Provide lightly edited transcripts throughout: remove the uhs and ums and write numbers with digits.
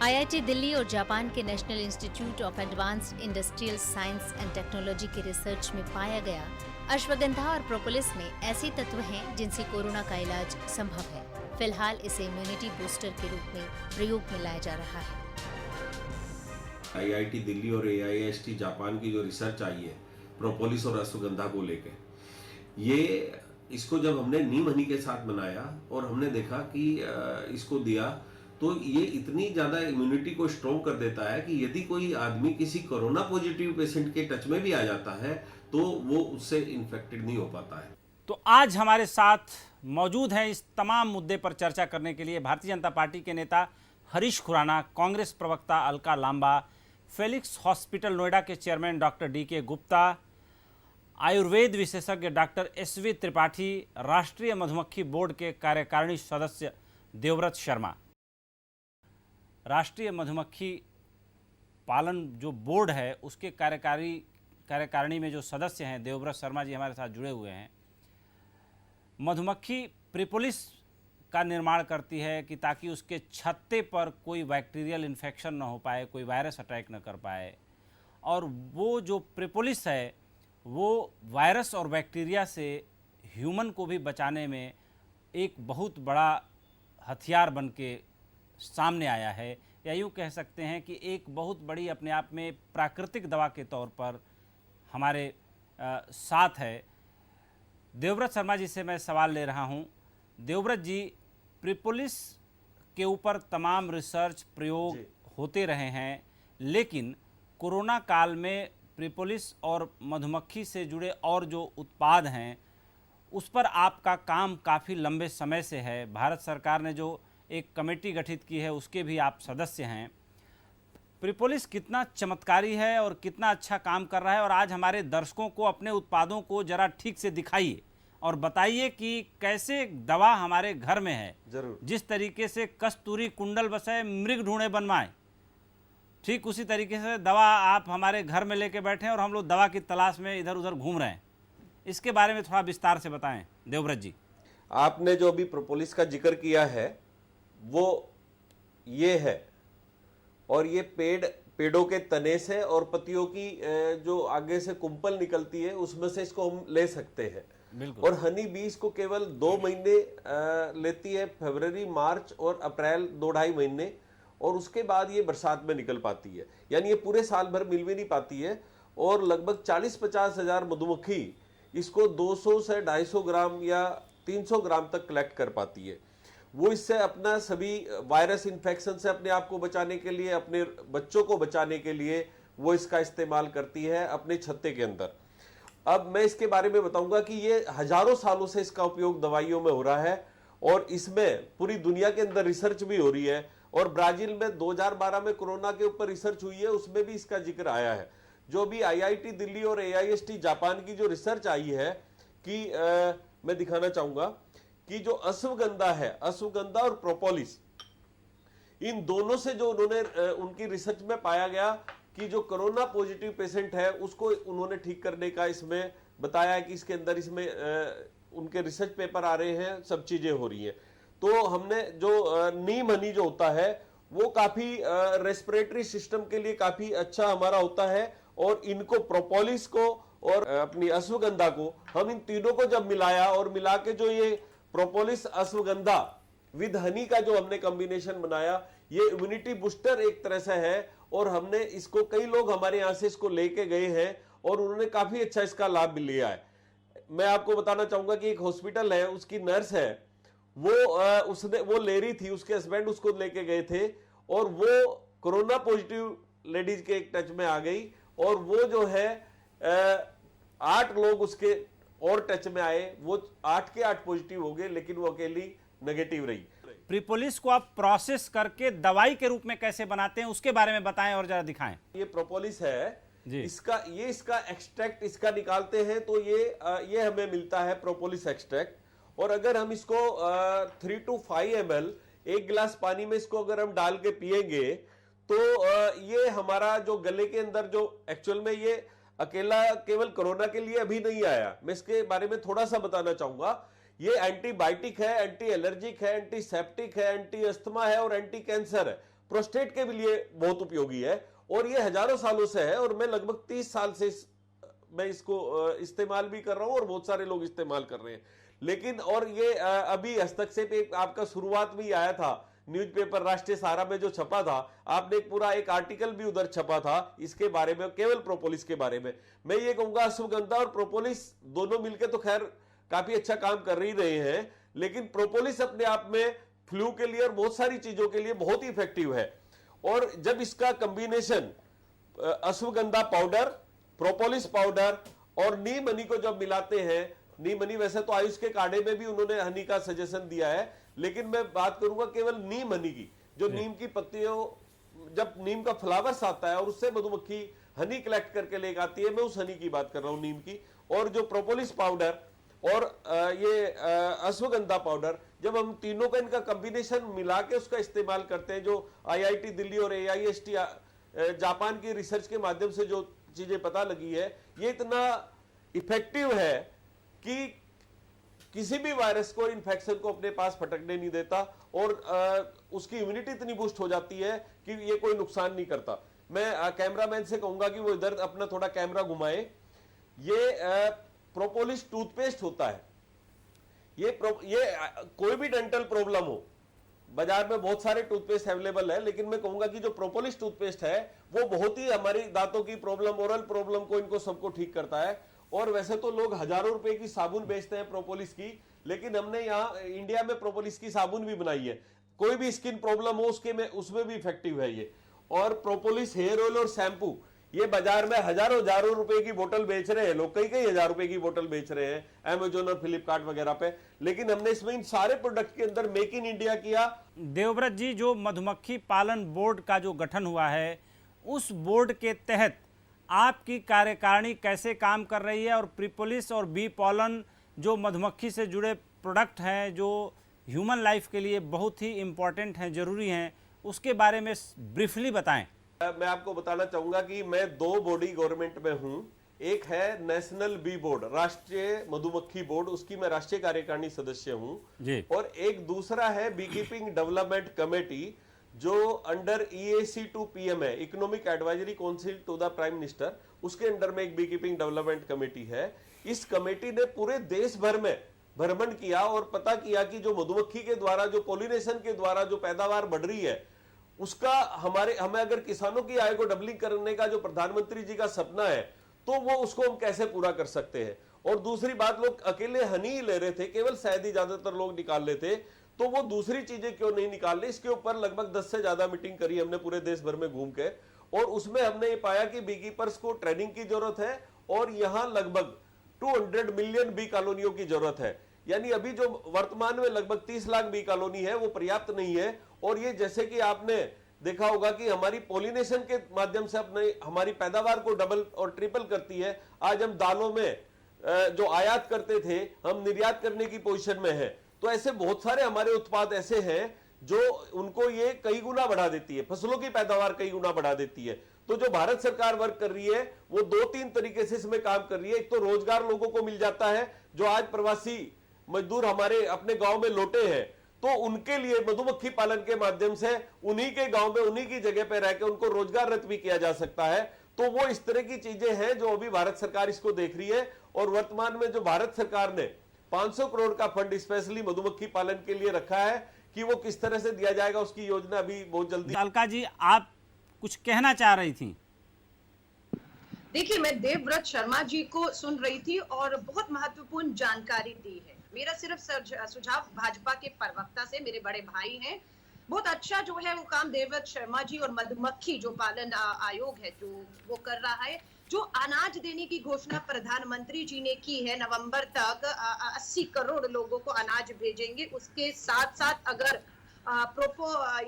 IIT Delhi और Japan के national institute of advanced industrial science and technology के research में पाया गया अश्वगंधा और प्रोपोलिस में ऐसे तत्व हैं जिनसे कोरोना का इलाज संभव है। फिलहाल इसे इम्यूनिटी बूस्टर के रूप में प्रयोग में लाया जा रहा है। आईआईटी दिल्ली और एआईएसटी जापान की जो रिसर्च आई है प्रोपोलिस और अश्वगंधा को लेके, ये इसको जब हमने नीम हनी के साथ बनाया और हमने देखा कि इसको दिया तो ये इतनी ज्यादा इम्यूनिटी को स्ट्रॉन्ग कर देता है कि यदि कोई आदमी किसी कोरोना पॉजिटिव पेशेंट के टच में भी आ जाता है तो वो उससे इन्फेक्टेड नहीं हो पाता है। तो आज हमारे साथ मौजूद हैं इस तमाम मुद्दे पर चर्चा करने के लिए भारतीय जनता पार्टी के नेता हरीश खुराना, कांग्रेस प्रवक्ता अलका लांबा, फेलिक्स हॉस्पिटल नोएडा के chairman doctor DK. Gupta, Ayurveda विशेषज्ञ डॉक्टर एस.वी. त्रिपाठी, राष्ट्रीय मधुमक्खी बोर्ड के कार्यकारिणी सदस्य देवव्रत शर्मा। राष्ट्रीय मधुमक्खी पालन जो बोर्ड है उसके कार्यकारिणी में जो सदस्य हैं देवव्रत शर्मा जी हमारे साथ जुड़े हुए हैं। मधुमक्खी प्रोपोलिस का निर्माण करती है कि ताकि उसके छत्ते पर कोई बैक्टीरियल इन्फेक्शन ना हो पाए, कोई वायरस अटैक न कर पाए, और वो जो प्रोपोलिस है वो वायरस और बैक्टीरिया से ह्यूमन को भी बचाने में एक बहुत बड़ा हथियार बन के सामने आया है, या यूँ कह सकते हैं कि एक बहुत बड़ी अपने आप में प्राकृतिक दवा के तौर पर हमारे साथ है। देवव्रत शर्मा जी से मैं सवाल ले रहा हूँ। देवव्रत जी, प्रोपोलिस के ऊपर तमाम रिसर्च प्रयोग होते रहे हैं, लेकिन कोरोना काल में प्रोपोलिस और मधुमक्खी से जुड़े और जो उत्पाद हैं उस पर आपका काम काफ़ी लंबे समय से है। भारत सरकार ने जो एक कमेटी गठित की है उसके भी आप सदस्य हैं। प्रोपोलिस कितना चमत्कारी है और कितना अच्छा काम कर रहा है, और आज हमारे दर्शकों को अपने उत्पादों को जरा ठीक से दिखाइए और बताइए कि कैसे दवा हमारे घर में है। जरूर। जिस तरीके से कस्तूरी कुंडल बसे मृग ढूंढे बनवाए, ठीक उसी तरीके से दवा आप हमारे घर में लेके बैठे हैं और हम लोग दवा की तलाश में इधर उधर घूम रहे हैं। इसके बारे में थोड़ा विस्तार से बताएं देवव्रत जी। आपने जो अभी प्रोपोलिस का जिक्र किया है वो ये है, और ये पेड़ों के तने से और पत्तियों की जो आगे से कुंपल निकलती है उसमें से इसको हम ले सकते हैं। और हनी बी इसको केवल 2 महीने लेती है, फरवरी, मार्च और अप्रैल, 2-2.5 महीने, और उसके बाद ये बरसात में निकल पाती है, यानी ये पूरे साल भर मिल भी नहीं पाती है। और लगभग 40-50 हजार मधुमक्खी इसको 200 से 250 ग्राम या 300 ग्राम तक कलेक्ट कर पाती है। वो इससे अपना सभी वायरस इन्फेक्शन से अपने आप को बचाने के लिए, अपने बच्चों को बचाने के लिए वो इसका इस्तेमाल करती है अपने छत्ते के अंदर। अब मैं इसके बारे में बताऊंगा कि ये हजारों सालों से इसका उपयोग दवाइयों में हो रहा है, और इसमें पूरी दुनिया के अंदर रिसर्च भी हो रही है। और ब्राजील में 2012 में कोरोना के ऊपर रिसर्च हुई है, उसमें भी इसका जिक्र आया है। जो भी आईआईटी दिल्ली और एआईएसटी जापान की जो रिसर्च आई है कि मैं दिखाना चाहूंगा कि जो अश्वगंधा है, अश्वगंधा और प्रोपोलिस, इन दोनों से जो उन्होंने उनकी रिसर्च में पाया गया कि जो कोरोना पॉजिटिव पेशेंट है उसको उन्होंने ठीक करने का इसमें बताया है कि इसके अंदर इसमें उनके रिसर्च पेपर आ रहे हैं, सब चीजें हो रही हैं। तो हमने जो नीम हनी जो होता है वो काफी रेस्पिरेटरी सिस्टम के लिए काफी अच्छा हमारा होता है, और इनको प्रोपोलिस को और अपनी अश्वगंधा को हम इन तीनों को जब मिलाया और मिला के जो ये प्रोपोलिस अश्वगंधा विद हनी का जो हमने कॉम्बिनेशन बनाया, ये इम्यूनिटी बूस्टर एक तरह से है। और हमने इसको, कई लोग हमारे यहां से इसको लेके गए हैं और उन्होंने काफी अच्छा इसका लाभ भी लिया है। मैं आपको बताना चाहूंगा कि एक हॉस्पिटल है, उसकी नर्स है, वो ले रही थी, उसके हस्बैंड उसको लेके गए थे, और वो कोरोना पॉजिटिव लेडीज के एक टच में आ गई, और वो जो है 8 लोग उसके और टच में आए, वो 8 के 8 पॉजिटिव हो गए, लेकिन वो अकेली नेगेटिव रही। प्रोपोलिस को आप प्रोसेस करके दवाई के रूप में कैसे बनाते हैं उसके बारे में बताएं और जरा दिखाएं। ये प्रोपोलिस है जी। इसका एक्सट्रैक्ट इसका निकालते हैं तो ये हमें मिलता है प्रोपोलिस एक्सट्रैक्ट। और अगर हम इसको 3 to 5 ml 1 गिलास पानी में इसको अगर हम डाल के पिएंगे तो ये हमारा जो गले के अंदर जो एक्चुअल में ये अकेला केवल कोरोना के लिए अभी नहीं आया, मैं इसके बारे में थोड़ा सा बताना चाहूंगा। ये एंटीबायोटिक है, एंटी एलर्जिक है, एंटीसेप्टिक है, एंटी अस्थमा है और एंटी कैंसर है। प्रोस्टेट के लिए बहुत उपयोगी है और ये हजारों सालों से है। और मैं लगभग 30 साल से मैं इसको इस्तेमाल भी कर रहा हूं और बहुत सारे लोग इस्तेमाल कर रहे हैं। लेकिन और ये अभी हस्तक्षेप एक आपका शुरुआत में ही आया था, न्यूज़पेपर राष्ट्रीय सहारा में जो छपा था, आपने एक पूरा एक आर्टिकल भी उधर छपा था इसके बारे में, केवल प्रोपोलिस के बारे में। मैं ये कहूंगा अश्वगंधा और प्रोपोलिस दोनों मिलकर तो खैर काफी अच्छा काम कर ही रहे हैं, लेकिन प्रोपोलिस अपने आप में फ्लू के लिए और बहुत सारी चीजों के लिए बहुत ही इफेक्टिव है। और जब इसका combination ashwagandha powder, propolis powder और नीम हनी को जब मिलाते हैं, नीम हनी वैसे तो आयुष के काढ़े में भी उन्होंने हनी का सजेशन दिया है, लेकिन मैं बात करूंगा केवल नीम हनी की, जो नीम की पत्तियों, जब नीम का फ्लावर्स आता है और उससे मधुमक्खी हनी कलेक्ट करके लेकर आती है, मैं उस हनी की बात कर रहा हूं, नीम की। और जो प्रोपोलिस पाउडर और ये अश्वगंधा पाउडर, जब हम तीनों का इनका कॉम्बिनेशन मिला के उसका इस्तेमाल करते हैं, जो IIT दिल्ली और AIST जापान की रिसर्च के माध्यम से जो चीजें पता लगी है, ये इतना इफेक्टिव है कि किसी भी वायरस को, इन्फेक्शन को अपने पास फटकने नहीं देता और उसकी इम्यूनिटी इतनी बूस्ट हो जाती है कि ये कोई नुकसान नहीं करता। मैं कैमरामैन से कहूंगा कि वो इधर अपना थोड़ा कैमरा घुमाए। ये प्रोपोलिस टूथपेस्ट होता है। ये कोई भी डेंटल प्रॉब्लम हो, बाजार में बहुत सारे टूथपेस्ट अवेलेबल है, लेकिन मैं कहूंगा कि जो प्रोपोलिस टूथपेस्ट है वो बहुत ही हमारी दांतों की प्रॉब्लम, ओरल प्रॉब्लम को, इनको सबको ठीक करता है। और वैसे तो लोग हजारों रुपए की साबुन बेचते हैं प्रोपोलिस की, लेकिन हमने यहाँ इंडिया में प्रोपोलिस की साबुन भी बनाई है। कोई भी स्किन प्रॉब्लम हो उसमें भी इफेक्टिव है ये। और प्रोपोलिस हेयर ऑयल और शैम्पू, ये बाजार में हजारों रुपए की बोतल बेच रहे हैं लोग, कई हजार रुपए की बोतल बेच रहे हैं अमेजोन और फ्लिपकार्ट वगैरह पे, लेकिन हमने इसमें इन सारे प्रोडक्ट के अंदर मेक इन इंडिया किया। देवव्रत जी, जो मधुमक्खी पालन बोर्ड का जो गठन हुआ है, उस बोर्ड के तहत आपकी कार्यकारिणी कैसे काम कर रही है, और प्रोपोलिस और बी पॉलन जो मधुमक्खी से जुड़े प्रोडक्ट हैं, जो ह्यूमन लाइफ के लिए बहुत ही इम्पोर्टेंट हैं, ज़रूरी हैं, उसके बारे में ब्रीफली बताएं। मैं आपको बताना चाहूंगा कि मैं 2 बॉडी गवर्नमेंट में हूं। एक है नेशनल बी बोर्ड, राष्ट्रीय मधुमक्खी बोर्ड, उसकी मैं राष्ट्रीय कार्यकारिणी सदस्य हूं जी। और एक दूसरा है बी कीपिंग डेवलपमेंट कमेटी, जो अंडर EAC2PM है, economic advisory council to the prime minister, उसके अंडर में एक बी कीपिंग डेवलपमेंट कमेटी है। इस कमेटी ने पूरे देश भर में भ्रमण किया और पता किया कि जो मधुमक्खी के द्वारा, जो पॉलिनेशन के द्वारा जो पैदावार बढ़ रही है, उसका हमें अगर किसानों की आय को डबलिंग करने का जो प्रधानमंत्री जी का सपना है, तो वो उसको हम कैसे पूरा कर सकते हैं। और दूसरी बात, लोग अकेले हनी ही ले रहे थे, केवल शहद ही ज्यादातर लोग निकाल लेते, तो वो दूसरी चीजें क्यों नहीं निकाल रहे। इसके ऊपर लगभग 10 से ज्यादा मीटिंग करी हमने पूरे देश भर में घूम के, और उसमें हमने ये पाया कि बी कीपर्स को ट्रेनिंग की जरूरत है और यहाँ लगभग 200 मिलियन बी कॉलोनियों की जरूरत है। यानी अभी जो वर्तमान में लगभग 30 लाख बी कॉलोनी है वो पर्याप्त नहीं है। और ये जैसे कि आपने देखा होगा कि हमारी पॉलिनेशन के माध्यम से अपने हमारी पैदावार को डबल और ट्रिपल करती है। आज हम दालों में जो आयात करते थे, हम निर्यात करने की पोजीशन में है। तो ऐसे बहुत सारे हमारे उत्पाद ऐसे हैं जो उनको ये कई गुना बढ़ा देती है, फसलों की पैदावार कई गुना बढ़ा देती है। तो जो भारत सरकार वर्क कर रही है वो 2-3 तरीके से इसमें काम कर रही है। एक तो रोजगार लोगों को मिल जाता है, जो आज प्रवासी मजदूर हमारे अपने गांव में लौटे हैं, तो उनके लिए मधुमक्खी पालन के माध्यम से उन्हीं के गांव में, उन्हीं की जगह पर रहकर उनको रोजगाररत भी किया जा सकता है। तो वो इस तरह की चीजें हैं जो अभी भारत सरकार इसको देख रही है। और वर्तमान में जो भारत सरकार ने 500 करोड़ का फंड स्पेशली मधुमक्खी पालन के लिए रखा है, कि वो किस तरह से दिया जाएगा उसकी योजना अभी बहुत जल्दी। अलका जी, आप कुछ कहना चाह रही थी? देखिए, मैं देवव्रत शर्मा जी को सुन रही थी और बहुत महत्वपूर्ण जानकारी दी है। मेरा सिर्फ सुझाव भाजपा के प्रवक्ता से, मेरे बड़े भाई हैं, बहुत अच्छा जो है वो काम देवव्रत शर्मा जी और मधुमक्खी जो पालन आयोग है जो वो कर रहा है। जो अनाज देने की घोषणा प्रधानमंत्री जी ने की है, नवंबर तक 80 करोड़ लोगों को अनाज भेजेंगे। उसके साथ साथ अगर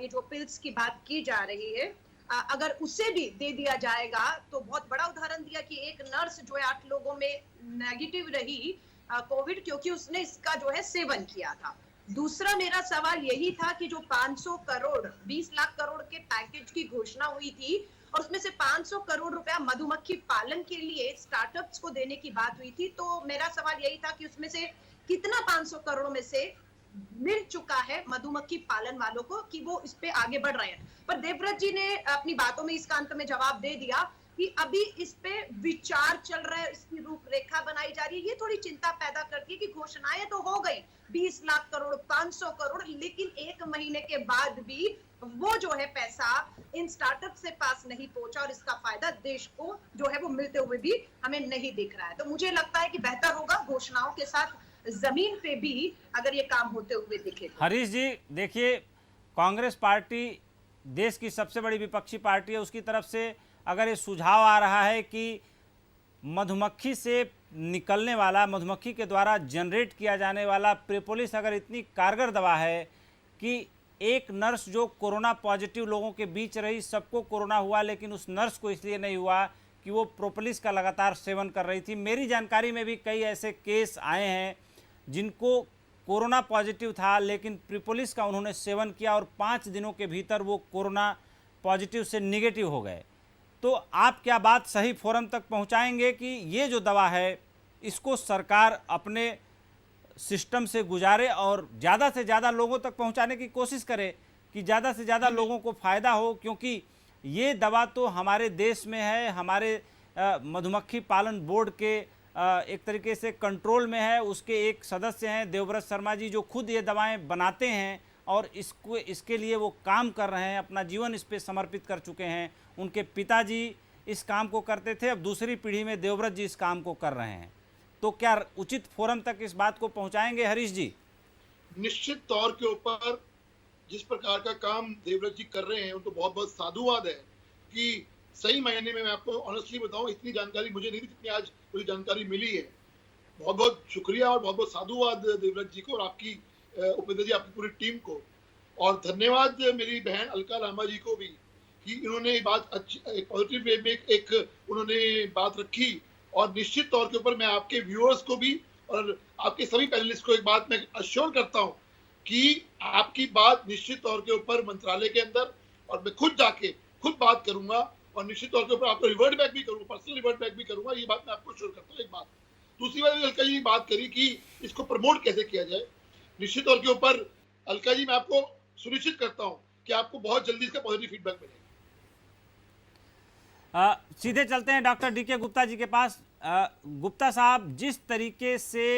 ये जो पिल्स की बात की जा रही है, अगर उसे भी दे दिया जाएगा तो बहुत बड़ा उदाहरण दिया कि एक नर्स जो है 8 लोगों में नेगेटिव रही कोविड, क्योंकि उसने इसका जो है सेवन किया था। दूसरा मेरा सवाल यही था कि जो 500 करोड़ 20 लाख करोड़ के पैकेज की घोषणा हुई थी और उसमें से 500 करोड़ रुपया मधुमक्खी पालन के लिए स्टार्टअप्स को देने की बात हुई थी, तो मेरा सवाल यही था कि उसमें से कितना 500 करोड़ में से मिल चुका है मधुमक्खी पालन वालों को कि वो इस पे आगे बढ़ रहे हैं। पर देवव्रत जी ने अपनी बातों में इसका अंत में जवाब दे दिया कि अभी इस पे विचार चल रहा है, इसकी रूपरेखा बनाई जा रही है। ये थोड़ी चिंता पैदा करती है कि घोषणाएं तो हो गई 20 लाख करोड़ 500 करोड़, लेकिन 1 महीने के बाद भी वो जो है पैसा इन स्टार्टअप से पास नहीं पहुंचा और इसका फायदा देश को जो है वो मिलते हुए भी हमें नहीं दिख रहा है। तो मुझे लगता है कि बेहतर होगा घोषणाओं के साथ जमीन पे भी अगर ये काम होते हुए दिखे तो। हरीश जी देखिए, कांग्रेस पार्टी देश की सबसे बड़ी विपक्षी पार्टी है, उसकी तरफ से अगर ये सुझाव आ रहा है कि मधुमक्खी से निकलने वाला, मधुमक्खी के द्वारा जनरेट किया जाने वाला प्रोपोलिस अगर इतनी कारगर दवा है कि एक नर्स जो कोरोना पॉजिटिव लोगों के बीच रही, सबको कोरोना हुआ, लेकिन उस नर्स को इसलिए नहीं हुआ कि वो प्रोपोलिस का लगातार सेवन कर रही थी। मेरी जानकारी में भी कई ऐसे केस आए हैं जिनको कोरोना पॉजिटिव था लेकिन प्रोपोलिस का उन्होंने सेवन किया और 5 दिनों के भीतर वो कोरोना पॉजिटिव से निगेटिव हो गए। तो आप क्या बात सही फोरम तक पहुंचाएंगे कि ये जो दवा है इसको सरकार अपने सिस्टम से गुजारे और ज़्यादा से ज़्यादा लोगों तक पहुंचाने की कोशिश करे कि ज़्यादा से ज़्यादा लोगों को फ़ायदा हो, क्योंकि ये दवा तो हमारे देश में है, हमारे मधुमक्खी पालन बोर्ड के एक तरीके से कंट्रोल में है। उसके एक सदस्य हैं देवव्रत शर्मा जी जो खुद ये दवाएं बनाते हैं और इसके लिए वो काम कर रहे हैं, अपना जीवन इस पे समर्पित कर चुके हैं। उनके पिताजी इस काम को करते थे, अब दूसरी पीढ़ी में देवव्रत जी इस काम को कर रहे हैं। तो क्या उचित फोरम तक इस बात को पहुंचाएंगे हरीश जी? निश्चित तौर के ऊपर जिस प्रकार का काम देवव्रत जी कर रहे हैं उनको बहुत बहुत साधुवाद है कि सही मायने में मैं आपको ऑनेस्टली बताऊं, इतनी जानकारी मुझे नहीं थी जितनी आज मुझे जानकारी मिली है। बहुत बहुत शुक्रिया और बहुत बहुत साधुवाद देवव्रत जी को और आपकी उपेंद्र जी, आपकी पूरी टीम को। और धन्यवाद मेरी बहन अलका लांबा जी को भी कि इन्होंने बात अच्छी एक पॉजिटिव वे में एक उन्होंने बात रखी। और निश्चित तौर के ऊपर मैं आपके व्यूअर्स को भी और आपके सभी पैनलिस्ट को एक बात मैं अश्योर करता हूं कि आपकी बात निश्चित तौर के ऊपर मंत्रालय के अंदर और मैं खुद जाके खुद बात करूंगा और निश्चित तौर के ऊपर आपको रिवर्ट बैक भी करूंगा, पर्सनल रिवर्ट बैक भी करूंगा। ये बात मैं आपको श्योर करता हूँ। एक बात, दूसरी बात अलका जी ने बात करी कि इसको प्रमोट कैसे किया जाए। निश्चित तौर के ऊपर अलका जी मैं आपको सुनिश्चित करता हूँ कि आपको बहुत जल्दी इसका पॉजिटिव फीडबैक मिलेगा। सीधे चलते हैं डॉक्टर डी के गुप्ता जी के पास। गुप्ता साहब, जिस तरीके से